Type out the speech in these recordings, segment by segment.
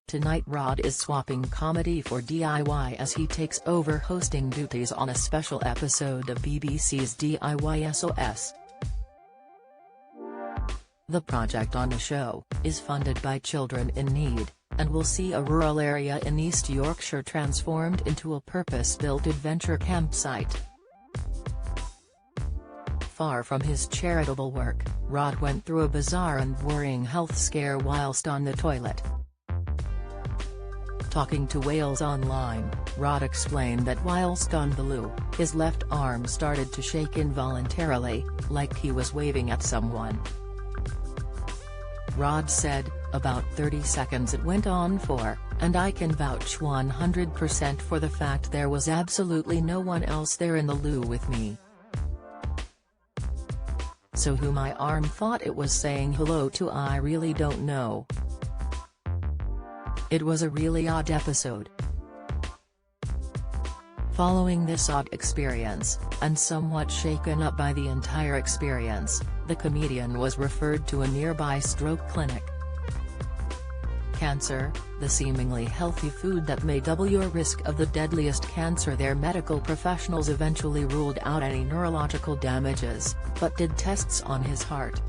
Tonight Rhod is swapping comedy for DIY as he takes over hosting duties on a special episode of BBC's DIY SOS. The project on the show is funded by Children in Need, and will see a rural area in East Yorkshire transformed into a purpose-built adventure campsite. Far from his charitable work, Rhod went through a bizarre and worrying health scare whilst on the toilet. Talking to Wales Online, Rhod explained that whilst on the loo, his left arm started to shake involuntarily, like he was waving at someone. Rhod said, "About 30 seconds it went on for, and I can vouch 100% for the fact there was absolutely no one else there in the loo with me. So who my arm thought it was saying hello to, I really don't know. It was a really odd episode." Following this odd experience, and somewhat shaken up by the entire experience, the comedian was referred to a nearby stroke clinic. Cancer, the seemingly healthy food that may double your risk of the deadliest cancer there. Medical professionals eventually ruled out any neurological damages, but did tests on his heart.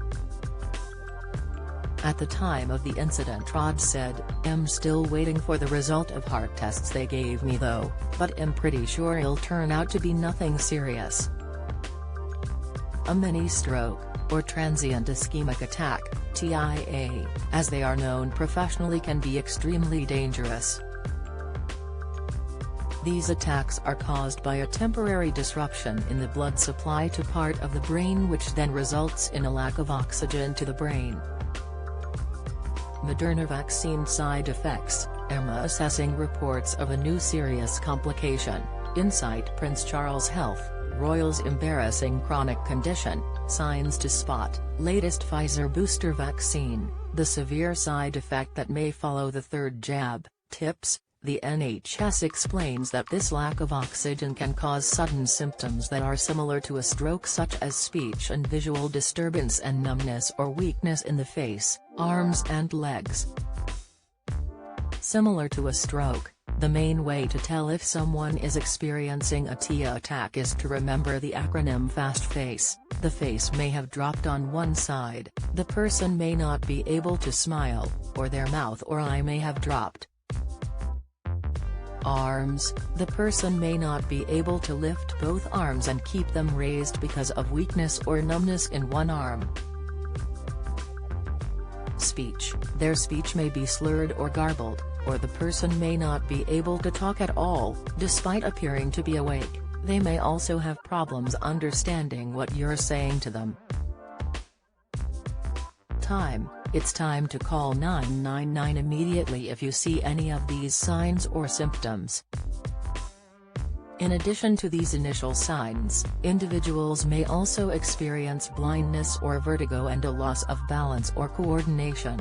At the time of the incident, Rhod said, "I'm still waiting for the result of heart tests they gave me though, but I'm pretty sure it'll turn out to be nothing serious." A mini-stroke, or transient ischemic attack, TIA, as they are known professionally, can be extremely dangerous. These attacks are caused by a temporary disruption in the blood supply to part of the brain, which then results in a lack of oxygen to the brain. Moderna vaccine side effects: EMA assessing reports of a new serious complication, Insight Prince Charles Health, Royals embarrassing chronic condition, signs to spot, latest Pfizer booster vaccine, the severe side effect that may follow the third jab, tips. The NHS explains that this lack of oxygen can cause sudden symptoms that are similar to a stroke, such as speech and visual disturbance and numbness or weakness in the face, arms and legs. Similar to a stroke, the main way to tell if someone is experiencing a TIA attack is to remember the acronym FAST-FACE. The face may have dropped on one side, the person may not be able to smile, or their mouth or eye may have dropped. Arms: the person may not be able to lift both arms and keep them raised because of weakness or numbness in one arm. Speech: their speech may be slurred or garbled, or the person may not be able to talk at all, despite appearing to be awake. They may also have problems understanding what you're saying to them. Time: it's time to call 999 immediately if you see any of these signs or symptoms. In addition to these initial signs, individuals may also experience blindness or vertigo and a loss of balance or coordination.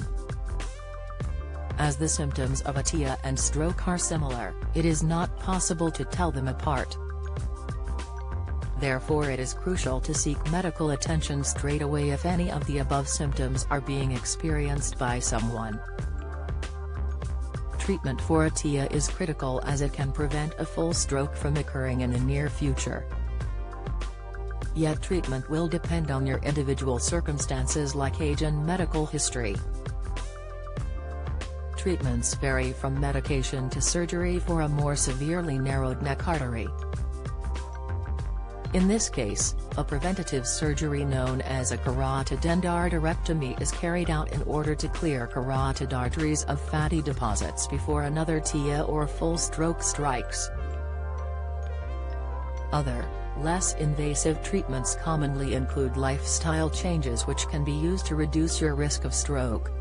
As the symptoms of a TIA and stroke are similar, it is not possible to tell them apart. Therefore, it is crucial to seek medical attention straight away if any of the above symptoms are being experienced by someone. Treatment for a TIA is critical as it can prevent a full stroke from occurring in the near future. Yet treatment will depend on your individual circumstances like age and medical history. Treatments vary from medication to surgery for a more severely narrowed neck artery. In this case, a preventative surgery known as a carotid endarterectomy is carried out in order to clear carotid arteries of fatty deposits before another TIA or full stroke strikes. Other, less invasive treatments commonly include lifestyle changes which can be used to reduce your risk of stroke.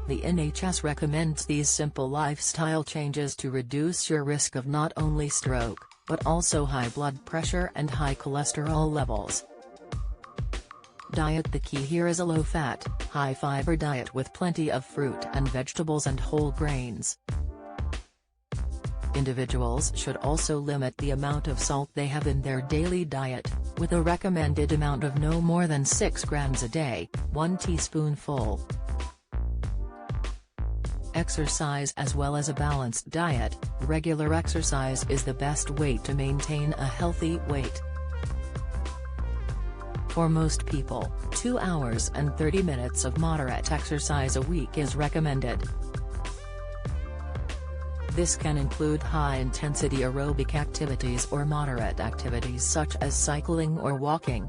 The NHS recommends these simple lifestyle changes to reduce your risk of not only stroke, but also high blood pressure and high cholesterol levels. Diet: the key here is a low-fat, high-fiber diet with plenty of fruit and vegetables and whole grains. Individuals should also limit the amount of salt they have in their daily diet, with a recommended amount of no more than 6 grams a day, 1 teaspoonful. Exercise as well as a balanced diet. Regular exercise is the best way to maintain a healthy weight. For most people, 2 hours and 30 minutes of moderate exercise a week is recommended. This can include high-intensity aerobic activities or moderate activities such as cycling or walking.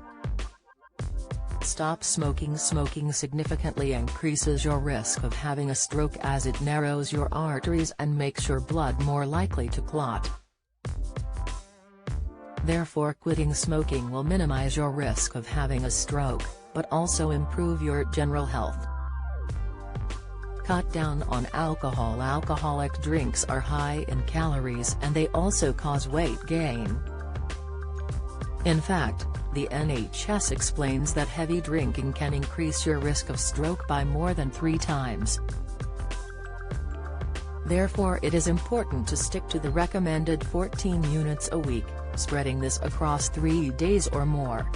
Stop smoking. Smoking significantly increases your risk of having a stroke as it narrows your arteries and makes your blood more likely to clot. Therefore, quitting smoking will minimize your risk of having a stroke, but also improve your general health. Cut down on alcohol. Alcoholic drinks are high in calories and they also cause weight gain. In fact, the NHS explains that heavy drinking can increase your risk of stroke by more than 3 times. Therefore, it is important to stick to the recommended 14 units a week, spreading this across 3 days or more.